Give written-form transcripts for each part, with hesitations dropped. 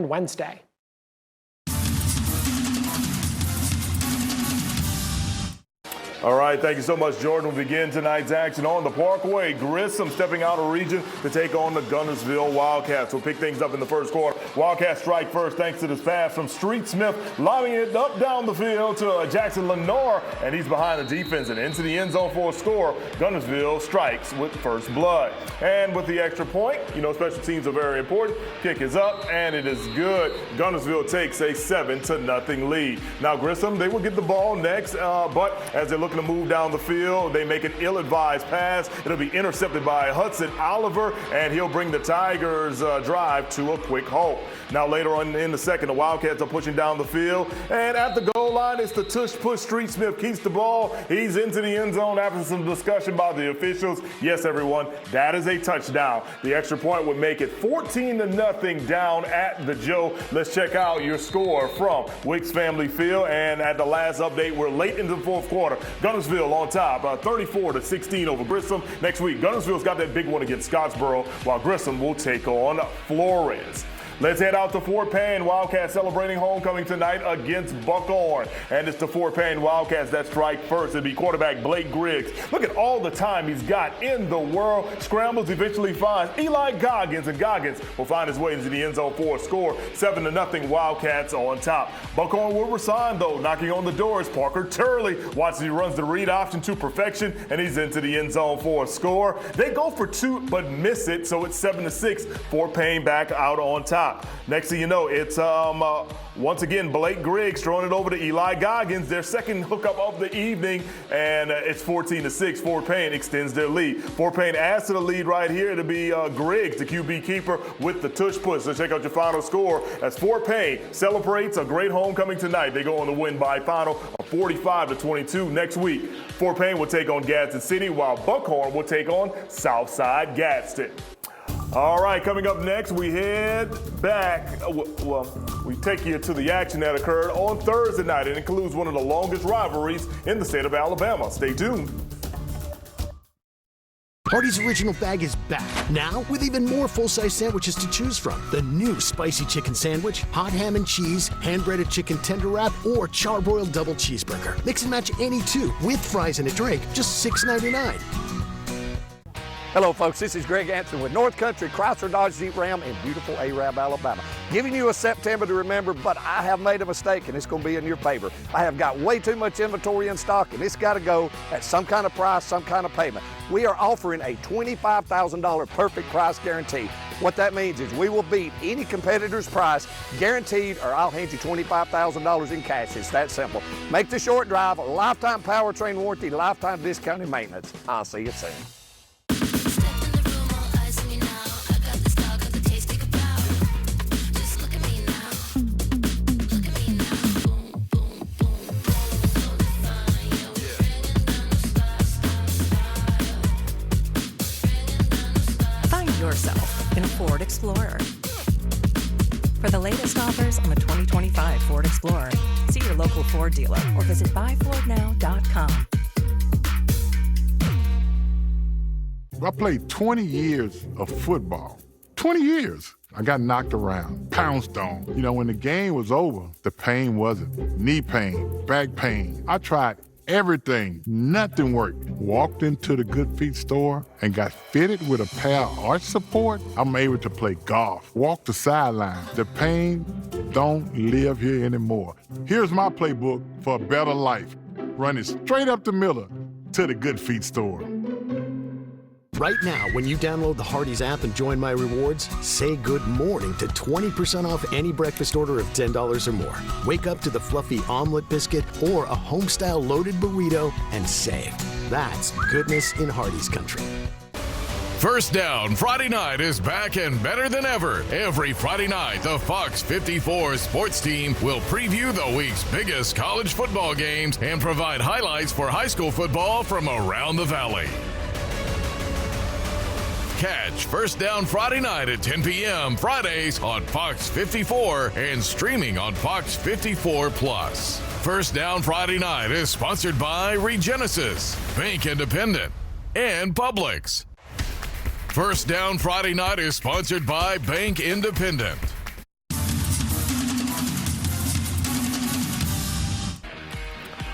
Wednesday. All right, thank you so much, Jordan. We begin tonight's action on the Parkway. Grissom stepping out of region to take on the Guntersville Wildcats. We'll pick things up in the first quarter. Wildcats strike first thanks to this pass from Street Smith, lobbing it up down the field to Jackson Lenore, and he's behind the defense and into the end zone for a score. Guntersville strikes with first blood. And with the extra point, you know, special teams are very important. Kick is up, and it is good. Guntersville takes a 7-0 lead. Now, Grissom, they will get the ball next, but as they're looking to move down the field, they make an ill-advised pass. It'll be intercepted by Hudson Oliver, and he'll bring the Tigers' drive to a quick halt. Now later on in the second, the Wildcats are pushing down the field, and at the goal line, it's the tush-push. Street Smith keeps the ball. He's into the end zone after some discussion by the officials. Yes, everyone, that is a touchdown. The extra point would make it 14-0 down at the Joe. Let's check out your score from Wicks Family Field, and at the last update, we're late into the fourth quarter. Guntersville on top, 34-16 over Grissom. Next week, Guntersville's got that big one against Scottsboro, while Grissom will take on Florence. Let's head out to Fort Payne. Wildcats celebrating homecoming tonight against Buckhorn. And it's the Fort Payne Wildcats that strike first. It'll be quarterback Blake Griggs. Look at all the time he's got in the world. Scrambles, eventually finds Eli Goggins, and Goggins will find his way into the end zone for a score. 7-0 Wildcats on top. Buckhorn will respond, though. Knocking on the door is Parker Turley. Watch as he runs the read option to perfection, and he's into the end zone for a score. They go for two, but miss it, so it's 7-6. Fort Payne back out on top. Next thing you know, it's once again Blake Griggs throwing it over to Eli Goggins, their second hookup of the evening, and it's 14-6. Fort Payne extends their lead. Fort Payne adds to the lead right here. It'll be Griggs, the QB keeper, with the tush push. So check out your final score as Fort Payne celebrates a great homecoming tonight. They go on to win by final of 45-22. Next week, Fort Payne will take on Gadsden City, while Buckhorn will take on Southside Gadsden. All right, coming up next, we head back. We take you to the action that occurred on Thursday night. It includes one of the longest rivalries in the state of Alabama. Stay tuned. Hardee's Original Bag is back, now with even more full-size sandwiches to choose from. The new Spicy Chicken Sandwich, Hot Ham and Cheese, Hand-Breaded Chicken Tender Wrap, or Charbroiled Double Cheeseburger. Mix and match any two, with fries and a drink, just $6.99. Hello, folks. This is Greg Anson with North Country Chrysler Dodge Jeep Ram in beautiful Arab, Alabama. Giving you a September to remember, but I have made a mistake, and it's going to be in your favor. I have got way too much inventory in stock, and it's got to go at some kind of price, some kind of payment. We are offering a $25,000 perfect price guarantee. What that means is we will beat any competitor's price, guaranteed, or I'll hand you $25,000 in cash. It's that simple. Make the short drive, lifetime powertrain warranty, lifetime discounted maintenance. I'll see you soon. Yourself in a Ford Explorer. For the latest offers on the 2025 Ford Explorer, see your local Ford dealer or visit buyfordnow.com. I played 20 years of football. 20 years. I got knocked around, pounced on. You know, when the game was over, the pain wasn't. Knee pain, back pain. I tried everything. Nothing worked. Walked into the Good Feet store and got fitted with a pair of arch support. I'm able to play golf, walk the sideline. The pain don't live here anymore. Here's my playbook for a better life. Running straight up the middle to the Good Feet store. Right now, when you download the Hardee's app and join My Rewards, say good morning to 20% off any breakfast order of $10 or more. Wake up to the fluffy omelet biscuit or a home-style loaded burrito and save. That's goodness in Hardee's country. First Down Friday night is back and better than ever. Every Friday night, the FOX54 sports team will preview the week's biggest college football games and provide highlights for high school football from around the valley. Catch First Down Friday night at 10 p.m. Fridays on Fox 54 and streaming on Fox 54 Plus. First Down Friday night is sponsored by Regenesis, Bank Independent, and Publix. First Down Friday night is sponsored by Bank Independent.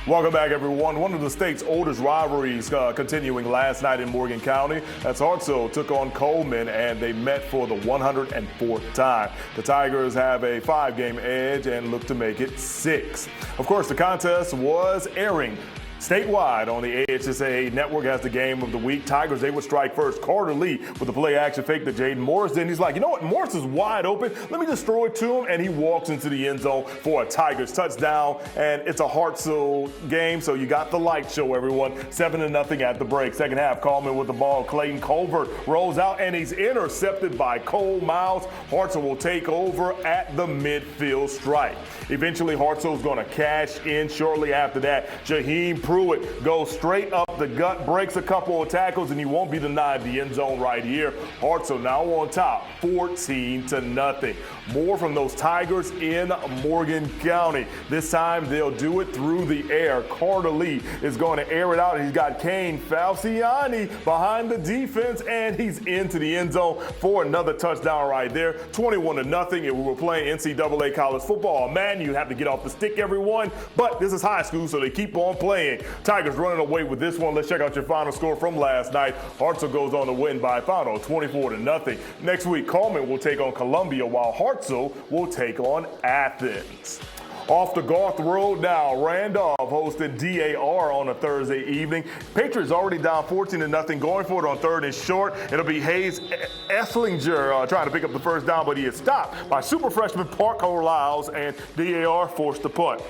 Welcome back, everyone. One of the state's oldest rivalries continuing last night in Morgan County. As Hartselle took on Cullman, and they met for the 104th time. The Tigers have a 5-game edge and look to make it 6. Of course, the contest was airing statewide on the AHSA network as the game of the week. Tigers, they would strike first. Carter Lee with the play action fake to Jaden Morris. Then he's like, you know what? Morris is wide open. Let me just throw it to him. And he walks into the end zone for a Tigers touchdown. And it's a Hartselle game, so you got the light show, everyone. 7-0 at the break. Second half, Cullman with the ball. Clayton Colbert rolls out, and he's intercepted by Cole Miles. Hartselle will take over at the midfield stripe. Eventually, Hartselle's going to cash in shortly after that. Jaheim Pruitt goes straight up the gut, breaks a couple of tackles, and he won't be denied the end zone right here. Hartselle now on top, 14-0. More from those Tigers in Morgan County. This time they'll do it through the air. Carter Lee is going to air it out. He's got Kane Falciani behind the defense, and he's into the end zone for another touchdown right there. 21-0. If we were playing NCAA college football, man, you have to get off the stick, everyone. But this is high school, so they keep on playing. Tigers running away with this one. Let's check out your final score from last night. Hartselle goes on to win by a final 24-0. Next week, Cullman will take on Columbia, while Hartselle will take on Athens. Off the Garth Road now, Randolph hosted DAR on a Thursday evening. Patriots already down 14-0, going for it on 3rd and short. It'll be Hayes Esslinger trying to pick up the first down, but he is stopped by super freshman Parker Lyles, and DAR forced the punt.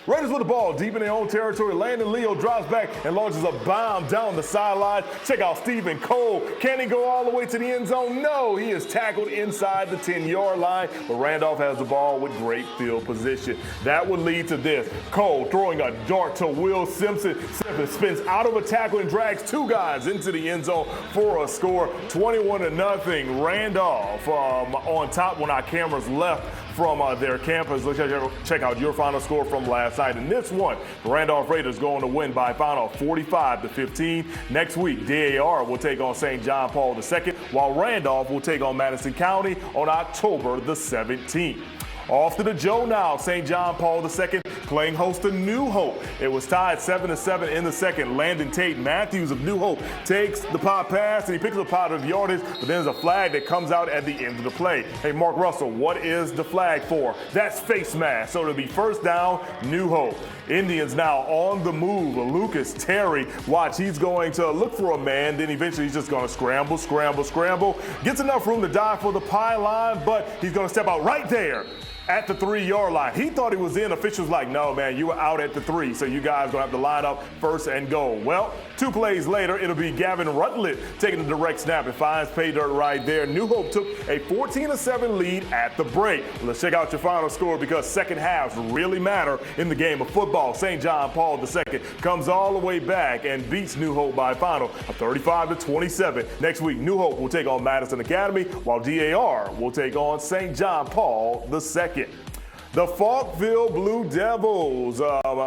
Raiders with the ball deep in their own territory. Landon Leo drops back and launches a bomb down the sideline. Check out Stephen Cole. Can he go all the way to the end zone? No, he is tackled inside the 10-yard line, but Randolph has the ball with great field position. That would lead to this. Cole throwing a dart to Will Simpson. Simpson spins out of a tackle and drags 2 guys into the end zone for a score. 21-0. Randolph on top when our cameras left from their campus. Let's check out your final score from last night. In this one, the Randolph Raiders going to win by a final 45-15. Next week, DAR will take on St. John Paul II, while Randolph will take on Madison County on October the 17th. Off to the Joe now. St. John Paul II playing host to New Hope. It was tied 7-7 in the second. Landon Tate Matthews of New Hope takes the pop pass, and he picks up part of yardage, but then there's a flag that comes out at the end of the play. Hey, Mark Russell, what is the flag for? That's face mask. So it'll be first down, New Hope. Indians now on the move. Lucas Terry, watch, he's going to look for a man, then eventually he's just going to scramble. Gets enough room to dive for the pylon, but he's going to step out right there at the 3-yard line. He thought he was in. Officials like, no, man, you were out at the 3, so you guys going to have to line up first and goal. Well, 2 plays later, it'll be Gavin Rutledge taking the direct snap and finds pay dirt right there. New Hope took a 14-7 lead at the break. Let's check out your final score, because second halves really matter in the game of football. St. John Paul II comes all the way back and beats New Hope by a final of 35-27. Next week, New Hope will take on Madison Academy, while DAR will take on St. John Paul II. The Falkville Blue Devils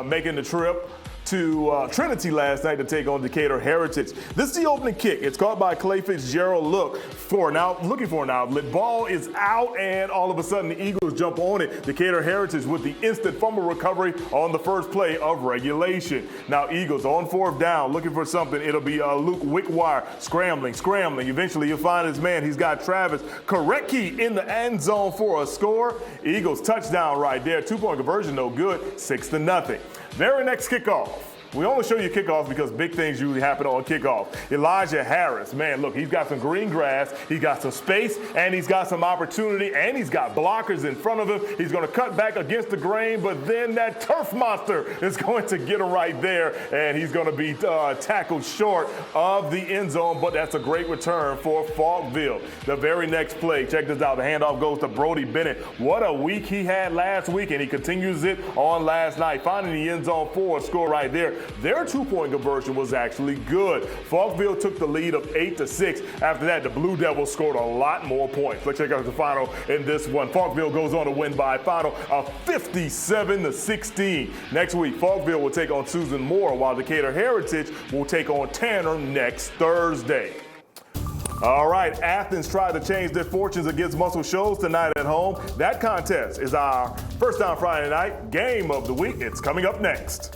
making the trip to Trinity last night to take on Decatur Heritage. This is the opening kick. It's caught by Clay Fitzgerald. Looking for an outlet. Ball is out, and all of a sudden the Eagles jump on it. Decatur Heritage with the instant fumble recovery on the first play of regulation. Now Eagles on 4th down, looking for something. It'll be Luke Wickwire scrambling. Eventually you'll find his man. He's got Travis Korecki in the end zone for a score. Eagles touchdown right there. 2-point conversion, no good. 6-0. Very next kickoff. We only show you kickoffs because big things usually happen on kickoff. Elijah Harris, man, look, he's got some green grass, he's got some space, and he's got some opportunity, and he's got blockers in front of him. He's going to cut back against the grain, but then that turf monster is going to get him right there, and he's going to be tackled short of the end zone, but that's a great return for Falkville. The very next play, check this out, the handoff goes to Brody Bennett. What a week he had last week, and he continues it on last night, finding the end zone for a score right there. Their 2-point conversion was actually good. Falkville took the lead of 8-6. After that, the Blue Devils scored a lot more points. Let's check out the final in this one. Falkville goes on to win by a final of 57-16. Next week, Falkville will take on Susan Moore, while Decatur Heritage will take on Tanner next Thursday. All right, Athens tried to change their fortunes against Muscle Shoals tonight at home. That contest is our First Down Friday night game of the week. It's coming up next.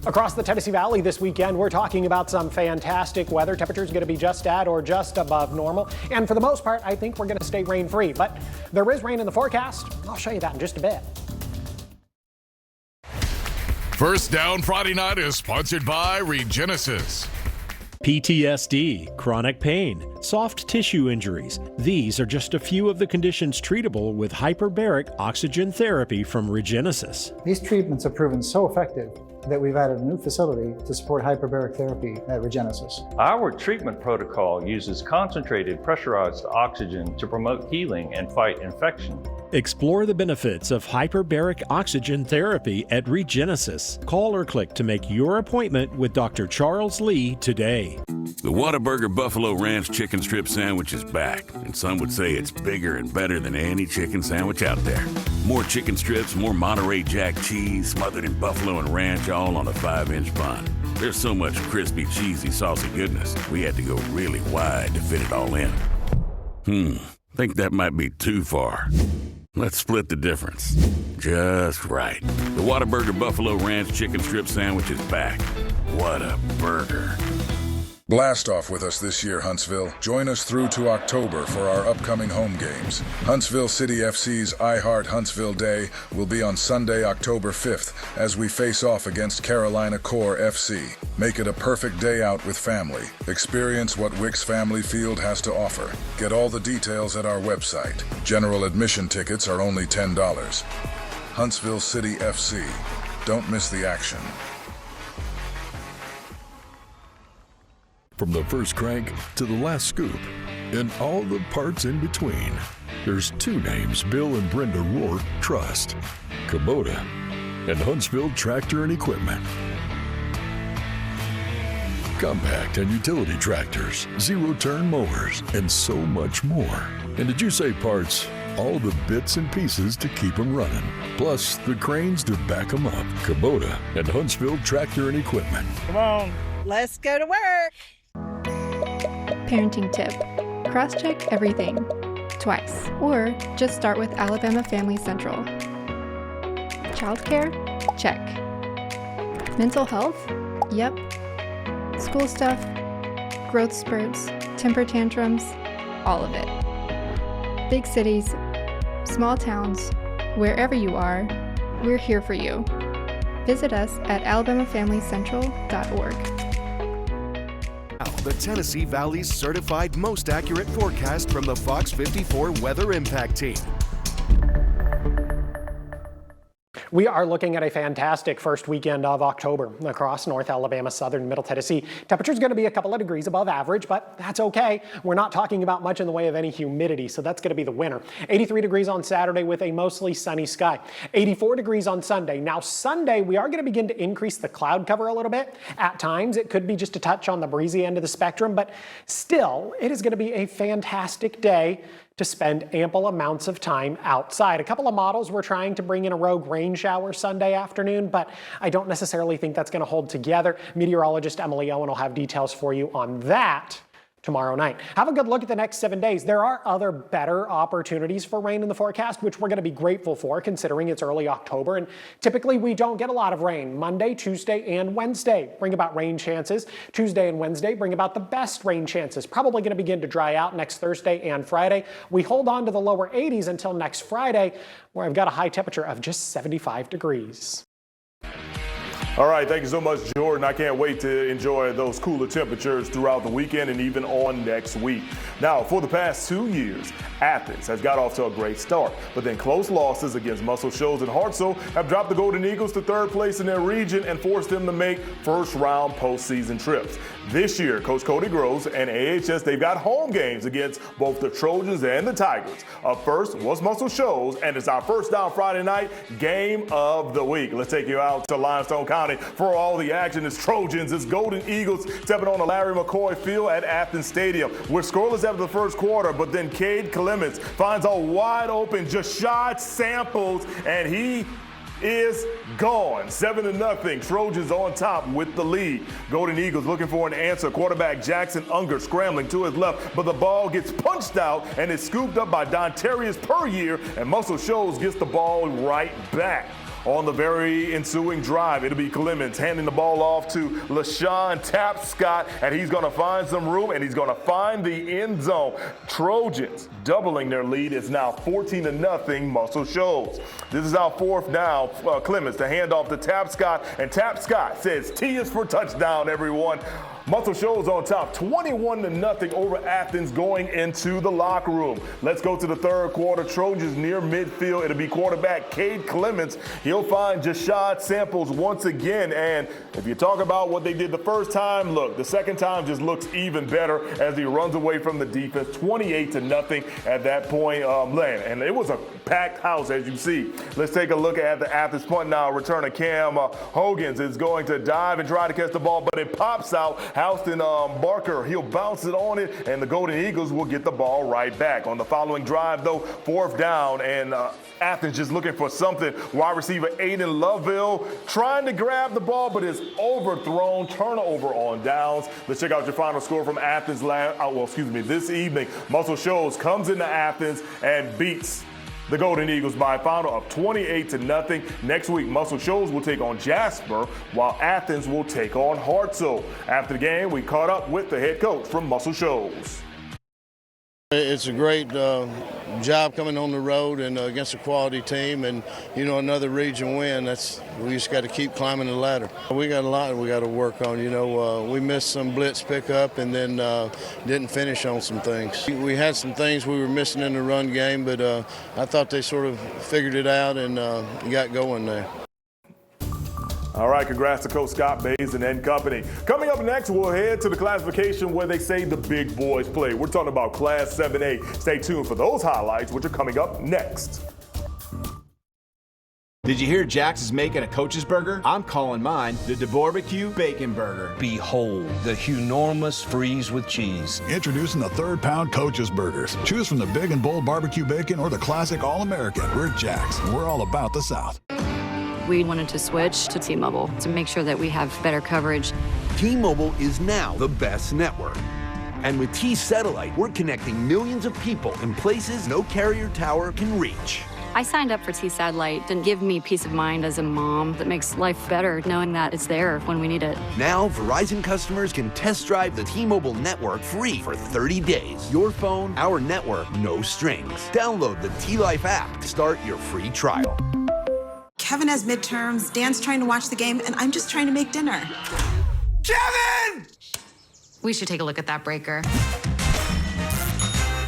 Across the Tennessee Valley this weekend, we're talking about some fantastic weather. Temperatures going to be just at or just above normal. And for the most part, I think we're going to stay rain-free. But there is rain in the forecast. I'll show you that in just a bit. First Down Friday Night is sponsored by Regenesis. PTSD, chronic pain, soft tissue injuries. These are just a few of the conditions treatable with hyperbaric oxygen therapy from Regenesis. These treatments have proven so effective that we've added a new facility to support hyperbaric therapy at Regenesis. Our treatment protocol uses concentrated pressurized oxygen to promote healing and fight infection. Explore the benefits of hyperbaric oxygen therapy at Regenesis. Call or click to make your appointment with Dr. Charles Lee today. The Whataburger Buffalo Ranch Chicken Strip Sandwich is back, and some would say it's bigger and better than any chicken sandwich out there. More chicken strips, more Monterey Jack cheese, smothered in buffalo and ranch, all on a 5-inch bun. There's so much crispy, cheesy, saucy goodness, we had to go really wide to fit it all in. Think that might be too far. Let's split the difference. Just right. The Whataburger Buffalo Ranch Chicken Strip Sandwich is back. What a burger. Blast off with us this year, Huntsville. Join us through to October for our upcoming home games. Huntsville City FC's I Heart Huntsville Day will be on Sunday, October 5th, as we face off against Carolina Core FC. Make it a perfect day out with family. Experience what Wicks Family Field has to offer. Get all the details at our website. General admission tickets are only $10. Huntsville City FC. Don't miss the action. From the first crank to the last scoop, and all the parts in between, there's two names Bill and Brenda Rourke trust: Kubota and Huntsville Tractor and Equipment. Compact and utility tractors, zero-turn mowers, and so much more. And did you say parts? All the bits and pieces to keep them running, plus the cranes to back them up. Kubota and Huntsville Tractor and Equipment. Come on, let's go to work. Parenting tip: cross-check everything twice, or just start with Alabama Family Central. Childcare? Check. Mental health? Yep. School stuff, growth spurts, temper tantrums, all of it. Big cities, small towns, wherever you are, we're here for you. Visit us at alabamafamilycentral.org. The Tennessee Valley's certified most accurate forecast from the FOX54 Weather Impact Team. We are looking at a fantastic first weekend of October across North Alabama, southern Middle Tennessee. Temperature's going to be a couple of degrees above average, but that's okay. We're not talking about much in the way of any humidity, so that's going to be the winner. 83 degrees on Saturday with a mostly sunny sky. 84 degrees on Sunday. Now Sunday, we are going to begin to increase the cloud cover a little bit. At times, it could be just a touch on the breezy end of the spectrum, but still, it is going to be a fantastic day to spend ample amounts of time outside. A couple of models were trying to bring in a rogue rain shower Sunday afternoon, but I don't necessarily think that's going to hold together. Meteorologist Emily Owen will have details for you on that tomorrow night. Have a good look at the next 7 days. There are other better opportunities for rain in the forecast, which we're going to be grateful for considering it's early October, and typically we don't get a lot of rain. Monday, Tuesday, and Wednesday bring about rain chances. Tuesday and Wednesday bring about the best rain chances. Probably going to begin to dry out next Thursday and Friday. We hold on to the lower 80s until next Friday, where I've got a high temperature of just 75 degrees. All right, thank you so much, Jordan. I can't wait to enjoy those cooler temperatures throughout the weekend and even on next week. Now, for the past 2 years, Athens has got off to a great start, but then close losses against Muscle Shoals and Hartselle have dropped the Golden Eagles to third place in their region and forced them to make first-round postseason trips. This year, Coach Cody Groves and AHS, they've got home games against both the Trojans and the Tigers. Up first was Muscle Shoals, and it's our First Down Friday night game of the week. Let's take you out to Limestone County for all the action. It's Trojans, it's Golden Eagles stepping on the Larry McCoy Field at Athens Stadium. We're scoreless after the first quarter, but then Clemens finds a wide open Jashad Samples, and he is gone. 7-0. Trojans on top with the lead. Golden Eagles looking for an answer. Quarterback Jackson Unger scrambling to his left, but the ball gets punched out and is scooped up by Dontarius Puryear, and Muscle Shoals gets the ball right back. On the very ensuing drive, it'll be Clemens handing the ball off to LaShawn Tapscott, and he's going to find some room, and he's going to find the end zone. Trojans doubling their lead. It's now 14-0 Muscle Shoals. This is our fourth down. Clemens to hand off to Tapscott, and Tapscott says T is for touchdown, everyone. Muscle Shoals on top, 21-0 over Athens going into the locker room. Let's go to the third quarter. Trojans near midfield. It'll be quarterback Cade Clemens. He'll find Jashad Samples once again. And if you talk about what they did the first time, look, the second time just looks even better as he runs away from the defense. 28-0 at that point. And it was a packed house, as you see. Let's take a look at the Athens punt now. Returner Cam Hogans is going to dive and try to catch the ball, but it pops out. Houston Barker, he'll bounce it on it, and the Golden Eagles will get the ball right back. On the following drive, though, fourth down, and Athens just looking for something. Wide receiver Aiden Lovell trying to grab the ball, but it's overthrown. Turnover on downs. Let's check out your final score from Athens this evening. Muscle Shoals comes into Athens and beats the Golden Eagles by a final of 28-0. Next week, Muscle Shoals will take on Jasper, while Athens will take on Hartselle. After the game, we caught up with the head coach from Muscle Shoals. It's a great job coming on the road and against a quality team, and another region win. We just got to keep climbing the ladder. We got a lot we got to work on. We missed some blitz pickup and then didn't finish on some things. We had some things we were missing in the run game, but I thought they sort of figured it out and got going there. All right, congrats to Coach Scott Basin and company. Coming up next, we'll head to the classification where they say the big boys play. We're talking about Class 7A. Stay tuned for those highlights, which are coming up next. Did you hear Jax is making a coach's burger? I'm calling mine the DeBarbecue Bacon Burger. Behold, the enormous freeze with cheese. Introducing the third-pound coach's burgers. Choose from the big and bold barbecue bacon or the classic All-American. We're Jax, and we're all about the South. We wanted to switch to T-Mobile to make sure that we have better coverage. T-Mobile is now the best network. And with T-Satellite, we're connecting millions of people in places no carrier tower can reach. I signed up for T-Satellite to give me peace of mind as a mom that makes life better knowing that it's there when we need it. Now, Verizon customers can test drive the T-Mobile network free for 30 days. Your phone, our network, no strings. Download the T-Life app to start your free trial. Kevin has midterms, Dan's trying to watch the game, and I'm just trying to make dinner. Kevin! We should take a look at that breaker.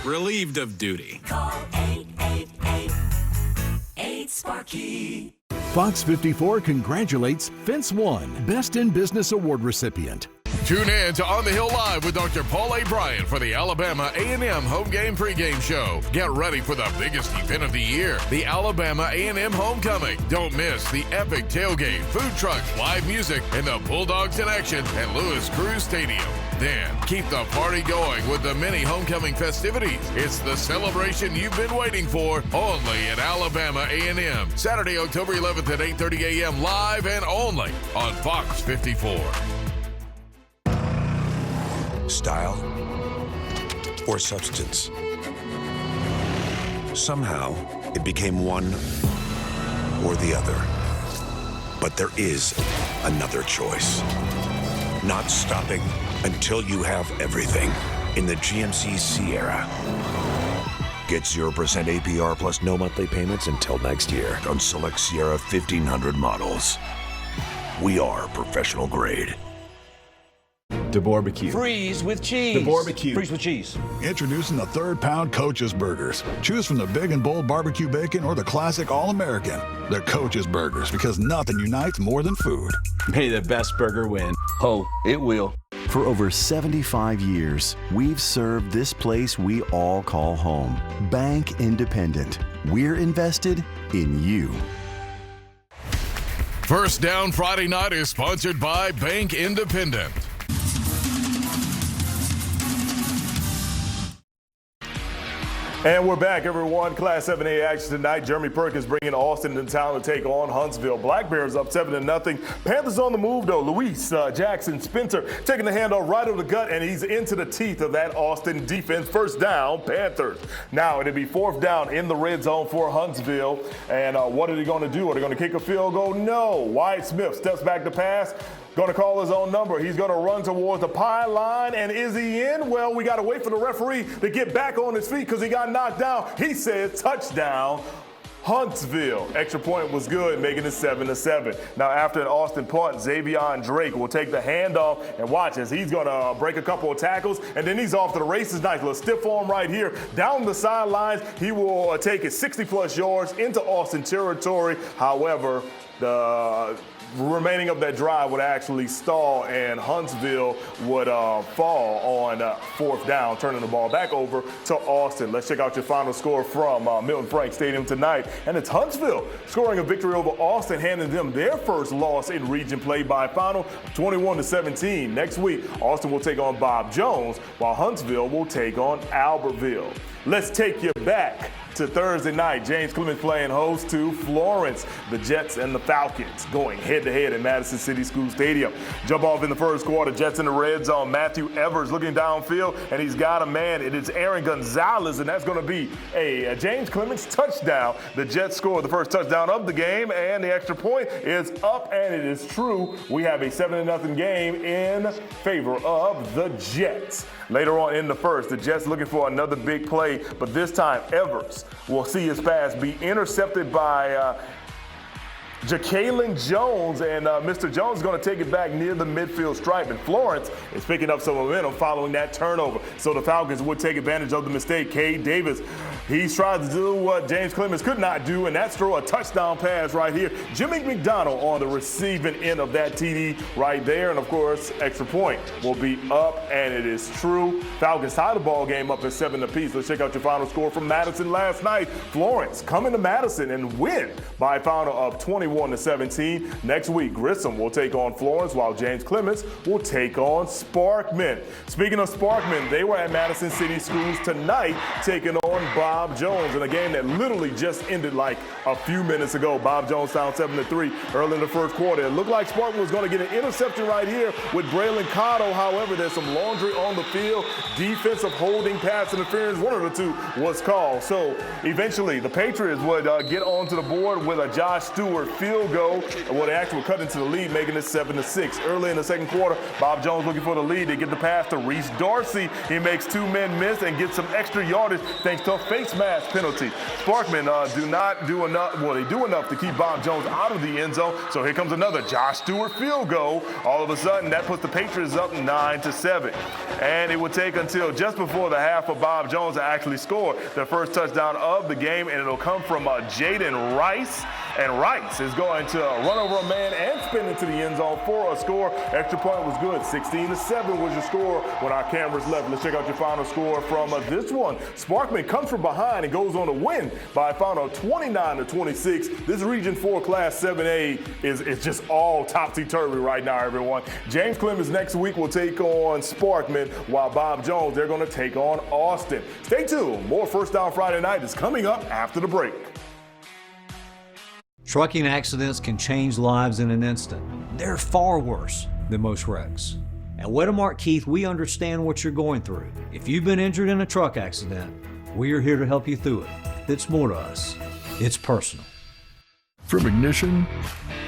Relieved of duty. Call 888-8-SPARKY. FOX54 congratulates Fence One, Best in Business Award recipient. Tune in to On the Hill Live with Dr. Paul A. Bryant for the Alabama A&M home game pregame show. Get ready for the biggest event of the year, the Alabama A&M Homecoming. Don't miss the epic tailgate, food trucks, live music, and the Bulldogs in action at Lewis Cruz Stadium. Then keep the party going with the mini homecoming festivities. It's the celebration you've been waiting for, only at Alabama A&M. Saturday, October 11th at 8:30 a.m. live and only on Fox 54. Style or substance. Somehow, it became one or the other. But there is another choice. Not stopping until you have everything in the GMC Sierra. Get 0% APR plus no monthly payments until next year on select Sierra 1500 models. We are professional grade. DeBarbecue. Freeze with cheese. DeBarbecue. Freeze with cheese. Introducing the third-pound coach's burgers. Choose from the big and bold barbecue bacon or the classic All-American. They're coach's burgers because nothing unites more than food. May the best burger win. Oh, it will. For over 75 years, we've served this place we all call home. Bank Independent. We're invested in you. First Down Friday Night is sponsored by Bank Independent. And we're back, everyone. Class 7A action tonight. Jeremy Perkins bringing Austin into town to take on Huntsville. Black Bears up 7-0. Panthers on the move, though. Luis Jackson Spencer taking the handoff right over the gut, and he's into the teeth of that Austin defense. First down, Panthers. Now it'll be fourth down in the red zone for Huntsville. And what are they going to do? Are they going to kick a field goal? No. Wyatt Smith steps back to pass. Going to call his own number. He's going to run towards the pylon. And is he in? Well, we got to wait for the referee to get back on his feet because he got knocked down. He says touchdown, Huntsville. Extra point was good, making it 7-7. Now, after an Austin punt, Xavier Drake will take the handoff and watch as he's going to break a couple of tackles. And then he's off to the races. Nice little stiff arm right here. Down the sidelines, he will take it 60-plus yards into Austin territory. However, the remaining of that drive would actually stall, and Huntsville would fall on fourth down, turning the ball back over to Austin. Let's check out your final score from Milton Frank Stadium tonight. And it's Huntsville scoring a victory over Austin, handing them their first loss in region play by a final of 21-17. Next week, Austin will take on Bob Jones, while Huntsville will take on Albertville. Let's take you back to Thursday night. James Clemens playing host to Florence. The Jets and the Falcons going head-to-head at Madison City School Stadium. Jump off in the first quarter. Jets in the red zone. Matthew Evers looking downfield, and he's got a man. It is Aaron Gonzalez, and that's going to be a James Clemens touchdown. The Jets score the first touchdown of the game, and the extra point is up, and it is true. We have a 7-0 game in favor of the Jets. Later on in the first, the Jets looking for another big play, but this time Evers will see his pass be intercepted by Jacqueline Jones, and Mr. Jones is going to take it back near the midfield stripe, and Florence is picking up some momentum following that turnover. So the Falcons would take advantage of the mistake. Cade Davis, he's tried to do what James Clemens could not do, and that's throw a touchdown pass right here. Jimmy McDonald on the receiving end of that TD right there, and of course, extra point will be up, and it is true. Falcons tie the ball game up at 7 apiece. Let's check out your final score from Madison last night. Florence coming to Madison and win by a final of 21-17. Next week, Grissom will take on Florence, while James Clemens will take on Sparkman. Speaking of Sparkman, they were at Madison City Schools tonight taking on Bob Jones in a game that literally just ended like a few minutes ago. Bob Jones down 7-3 early in the first quarter. It looked like Sparkman was going to get an interception right here with Braylon Cotto. However, there's some laundry on the field. Defensive holding, pass interference, one of the two was called. So eventually, the Patriots would get onto the board with a Josh Stewart field goal, and they actually cut into the lead, making it 7-6. Early in the second quarter, Bob Jones looking for the lead. They get the pass to Reese Dorsey. He makes two men miss and gets some extra yardage thanks to a face mask penalty. Sparkman do not do enough. Well, they do enough to keep Bob Jones out of the end zone. So here comes another Josh Stewart field goal. All of a sudden, that puts the Patriots up 9-7. And it would take until just before the half for Bob Jones to actually score the first touchdown of the game, and it'll come from Jaden Rice. And Rice is going to run over a man and spin into the end zone for a score. Extra point was good. 16-7 was your score when our cameras left. Let's check out your final score from this one. Sparkman comes from behind and goes on to win by a final of 29-26. This Region 4 Class 7A is just all topsy-turvy right now, everyone. James Clemens next week will take on Sparkman, while Bob Jones, they're going to take on Austin. Stay tuned. More First Down Friday Night is coming up after the break. Trucking accidents can change lives in an instant. They're far worse than most wrecks. At Wedemark Keith, we understand what you're going through. If you've been injured in a truck accident, we are here to help you through it. It's more to us. It's personal. From ignition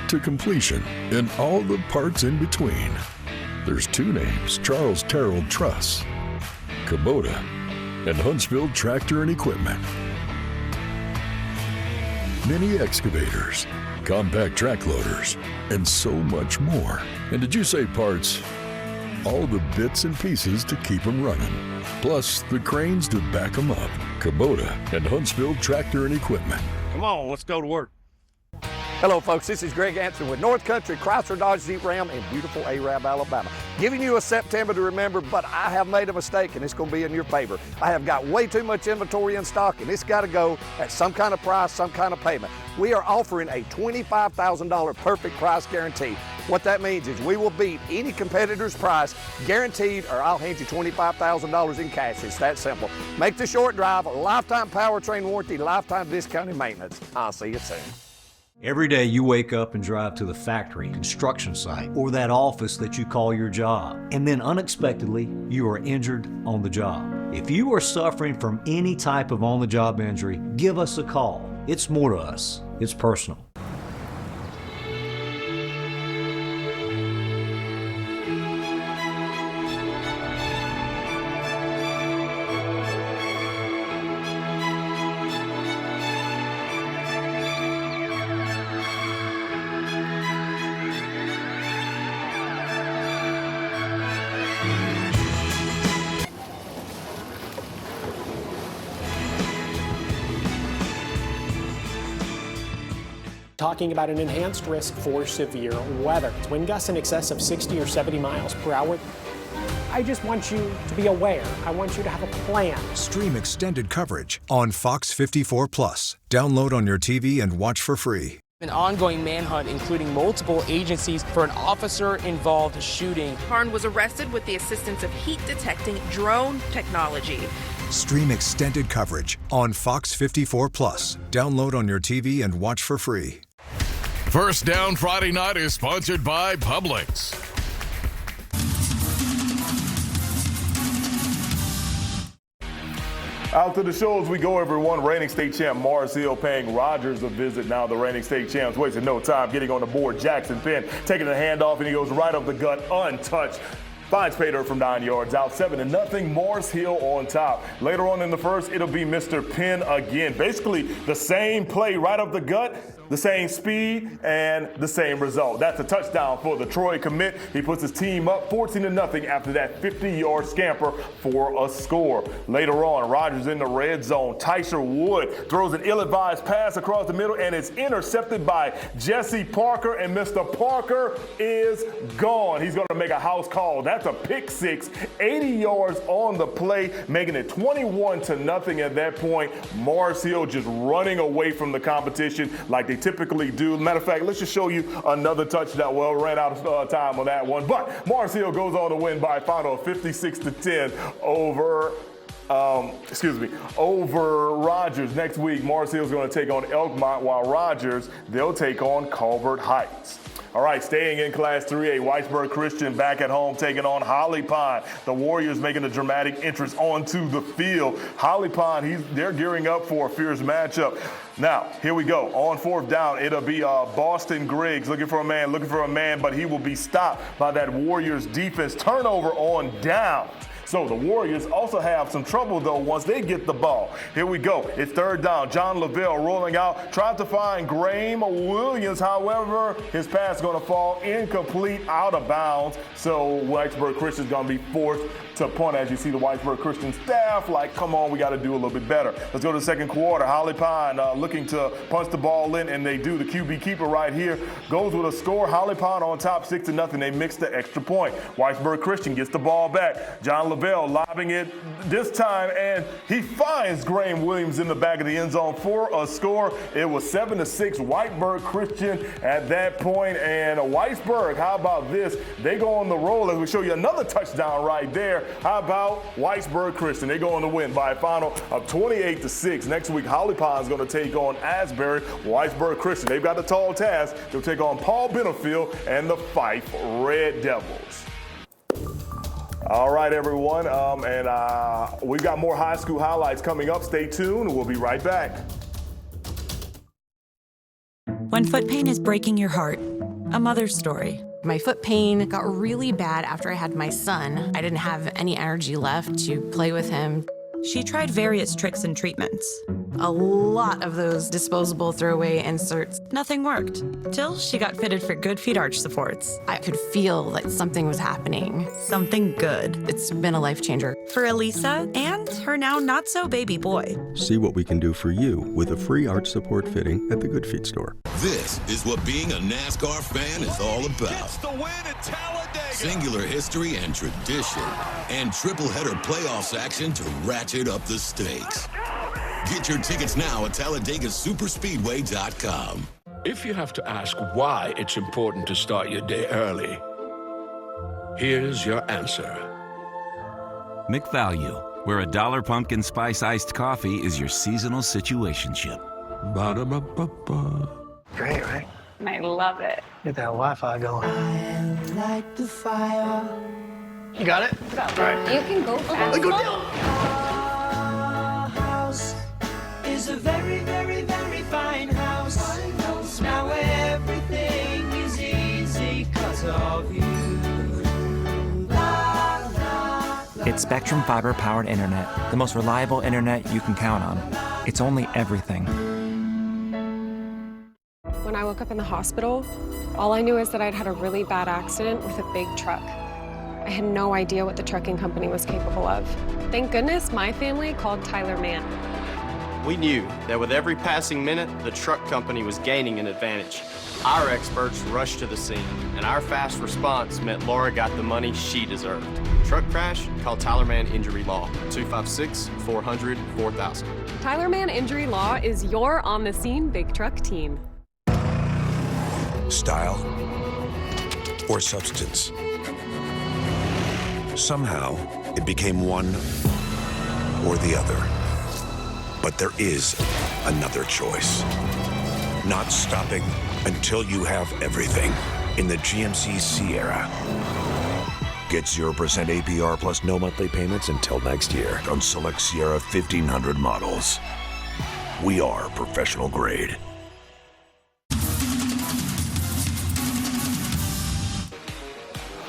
to completion and all the parts in between, there's two names Charles Terrell trusts: Kubota and Huntsville Tractor and Equipment. Mini excavators, compact track loaders, and so much more. And did you say parts? All the bits and pieces to keep them running. Plus the cranes to back them up. Kubota and Huntsville Tractor and Equipment. Come on, let's go to work. Hello folks, this is Greg Anson with North Country Chrysler Dodge Jeep Ram in beautiful Arab, Alabama. Giving you a September to remember, but I have made a mistake and it's going to be in your favor. I have got way too much inventory in stock and it's got to go at some kind of price, some kind of payment. We are offering a $25,000 perfect price guarantee. What that means is we will beat any competitor's price, guaranteed, or I'll hand you $25,000 in cash. It's that simple. Make the short drive, lifetime powertrain warranty, lifetime discounted maintenance. I'll see you soon. Every day you wake up and drive to the factory, construction site, or that office that you call your job, and then unexpectedly you are injured on the job. If you are suffering from any type of on-the-job injury, give us a call. It's more to us. It's personal. Talking about an enhanced risk for severe weather. It's wind gusts in excess of 60 or 70 miles per hour. I just want you to be aware. I want you to have a plan. Stream extended coverage on Fox 54 Plus. Download on your TV and watch for free. An ongoing manhunt, including multiple agencies for an officer-involved shooting. Harn was arrested with the assistance of heat-detecting drone technology. Stream extended coverage on Fox 54 Plus. Download on your TV and watch for free. First Down Friday Night is sponsored by Publix. Out to the Shoals we go, everyone. Reigning state champ Mars Hill paying Rogers a visit. Now the reigning state champs wasting no time getting on the board. Jackson Penn taking the handoff, and he goes right up the gut untouched. Finds pay dirt from 9 yards out, 7-0. Mars Hill on top. Later on in the first, it'll be Mr. Penn again. Basically the same play right up the gut, the same speed, and the same result. That's a touchdown for the Troy commit. He puts his team up 14-0 after that 50-yard scamper for a score. Later on, Rogers in the red zone. Tysher Wood throws an ill-advised pass across the middle, and it's intercepted by Jesse Parker, and Mr. Parker is gone. He's going to make a house call. That's a pick six, 80 yards on the play, making it 21-0 at that point. Mars Hill just running away from the competition like they typically do. Matter of fact, let's just show you another touchdown. Well, ran out of time on that one, but Mars Hill goes on to win by a final of 56-10 over Rogers. Next week, Mars Hill is going to take on Elkmont, while Rogers, they'll take on Culver Heights. All right, staying in Class 3A, Whitesburg Christian back at home taking on Holly Pond. The Warriors making a dramatic entrance onto the field. Holly Pond, they're gearing up for a fierce matchup. Now, here we go. On fourth down, it'll be Boston Griggs looking for a man, but he will be stopped by that Warriors defense. Turnover on downs. So the Warriors also have some trouble, though, once they get the ball. Here we go. It's third down. John Lavelle rolling out, trying to find Graham Williams. However, his pass is going to fall incomplete, out of bounds. So Whitesburg Christian is going to be forced to punt. As you see the Whitesburg Christian staff, like, come on, we got to do a little bit better. Let's go to the second quarter. Holly Pond looking to punch the ball in, and they do. The QB keeper right here goes with a score. Holly Pond on top, 6-0. They mix the extra point. Whitesburg Christian gets the ball back. John Lavelle lobbing it this time, and he finds Graham Williams in the back of the end zone for a score. It was 7-6 Whitesburg Christian at that point, and Whitesburg, how about this? They go on the roll as we show you another touchdown right there. How about Whitesburg Christian? They go on to win by a final of 28-6. Next week, Holly Pond is going to take on Asbury. Whitesburg Christian, they've got a tall task. They'll take on Paul Benefield and the Fife Red Devils. All right, everyone, we've got more high school highlights coming up. Stay tuned. We'll be right back. When foot pain is breaking your heart, a mother's story. My foot pain got really bad after I had my son. I didn't have any energy left to play with him. She tried various tricks and treatments. A lot of those disposable throwaway inserts. Nothing worked, till she got fitted for Good Feet arch supports. I could feel that something was happening. Something good. It's been a life changer. For Elisa and her now not-so-baby boy. See what we can do for you with a free arch support fitting at the Good Feet store. This is what being a NASCAR fan is all about. The win at Talladega. Singular history and tradition, and triple-header playoffs action to ratchet up the stakes. Get your tickets now at TalladegaSuperspeedway.com. If you have to ask why it's important to start your day early, here's your answer. McValue, where $1 pumpkin spice iced coffee is your seasonal situationship. Ba-da-ba-ba-ba. Great, right? I love it. Get that Wi-Fi going. I light the fire. You got it? All right. You can go fast. Go down. Our house is a very, very, very fine house. Now everything is easy 'cause of you. It's Spectrum Fiber-powered internet, the most reliable internet you can count on. It's only everything. When I woke up in the hospital, all I knew is that I'd had a really bad accident with a big truck. I had no idea what the trucking company was capable of. Thank goodness my family called Tyler Mann. We knew that with every passing minute, the truck company was gaining an advantage. Our experts rushed to the scene, and our fast response meant Laura got the money she deserved. Truck crash? Call Tyler Mann Injury Law, 256-400-4000. Tyler Mann Injury Law is your on-the-scene big truck team. Style or substance. Somehow, it became one or the other. But there is another choice. Not stopping until you have everything in the GMC Sierra. Get 0% APR plus no monthly payments until next year on select Sierra 1500 models. We are professional grade.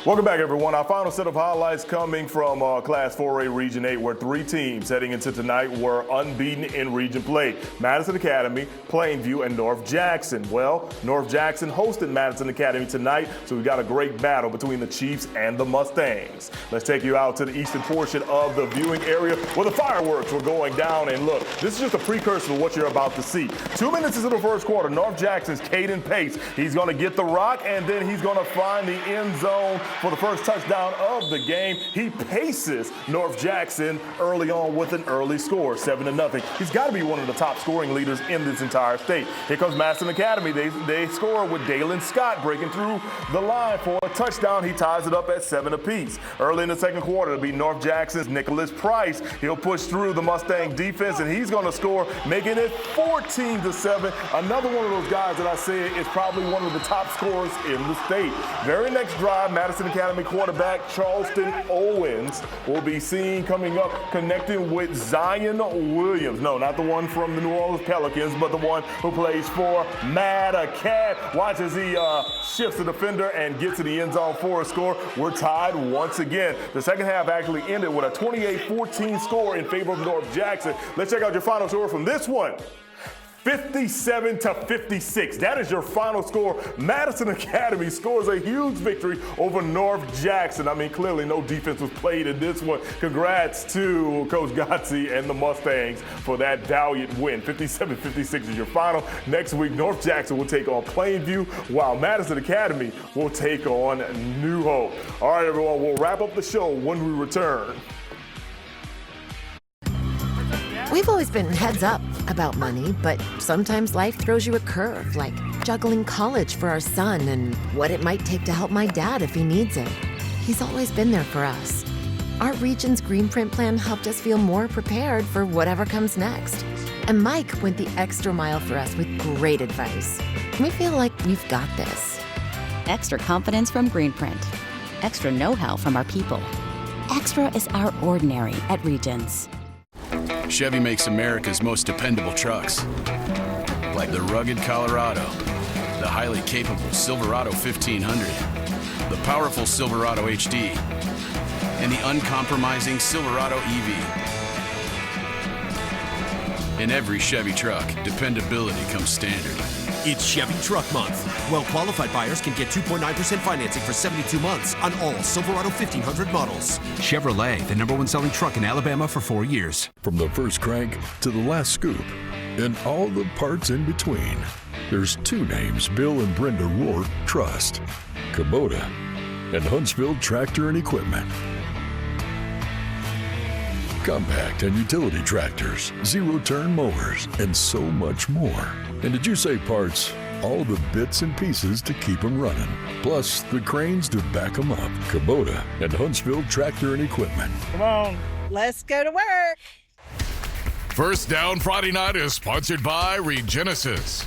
Welcome back, everyone. Our final set of highlights coming from Class 4A Region 8, where 3 teams heading into tonight were unbeaten in region play. Madison Academy, Plainview, and North Jackson. Well, North Jackson hosted Madison Academy tonight, so we got a great battle between the Chiefs and the Mustangs. Let's take you out to the eastern portion of the viewing area where the fireworks were going down. And look, this is just a precursor to what you're about to see. 2 minutes into the first quarter, North Jackson's Caden Pace. He's going to get the rock, and then he's going to find the end zone for the first touchdown of the game. He paces North Jackson early on with an early score, 7-0. He's got to be one of the top scoring leaders in this entire state. Here comes Madison Academy. They score with Dalen Scott breaking through the line for a touchdown. He ties it up at 7 apiece. Early in the second quarter, it'll be North Jackson's Nicholas Price. He'll push through the Mustang defense, and he's going to score, making it 14-7. Another one of those guys that I said is probably one of the top scorers in the state. Very next drive, Madison Academy quarterback Charleston Owens will be seen coming up, connecting with Zion Williams. No, not the one from the New Orleans Pelicans, but the one who plays for Mad Cat. Watch as he shifts the defender and gets to the end zone for a score. We're tied once again. The second half actually ended with a 28-14 score in favor of North Jackson. Let's check out your final score from this one. 57-56. That is your final score. Madison Academy scores a huge victory over North Jackson. I mean, clearly no defense was played in this one. Congrats to Coach Gotze and the Mustangs for that valiant win. 57-56 is your final. Next week, North Jackson will take on Plainview, while Madison Academy will take on New Hope. All right, everyone, we'll wrap up the show when we return. We've always been heads up about money, but sometimes life throws you a curve, like juggling college for our son and what it might take to help my dad if he needs it. He's always been there for us. Our region's Green Print plan helped us feel more prepared for whatever comes next. And Mike went the extra mile for us with great advice. We feel like we've got this. Extra confidence from Green Print. Extra know-how from our people. Extra is our ordinary at Regions. Chevy makes America's most dependable trucks, like the rugged Colorado, the highly capable Silverado 1500, the powerful Silverado HD, and the uncompromising Silverado EV. In every Chevy truck, dependability comes standard. It's Chevy Truck Month. Well-qualified buyers can get 2.9% financing for 72 months on all Silverado 1500 models. Chevrolet, the #1 selling truck in Alabama for 4 years. From the first crank to the last scoop and all the parts in between, there's 2 names Bill and Brenda Rourke trust: Kubota and Huntsville Tractor and Equipment. Compact and utility tractors, zero-turn mowers, and so much more. And did you say parts all the bits and pieces to keep them running, plus the cranes to back them up. Kubota and Huntsville Tractor and Equipment. Come on, let's go to work. First Down Friday Night is sponsored by Regenesis.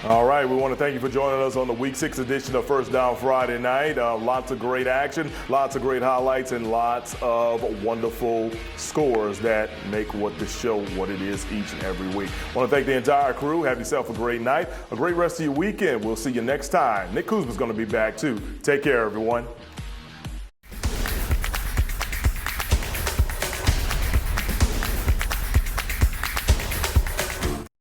All right, we want to thank you for joining us on the Week 6 edition of First Down Friday Night. Lots of great action, lots of great highlights, and lots of wonderful scores that make what the show what it is each and every week. I want to thank the entire crew. Have yourself a great night, a great rest of your weekend. We'll see you next time. Nick Kuzma's going to be back, too. Take care, everyone.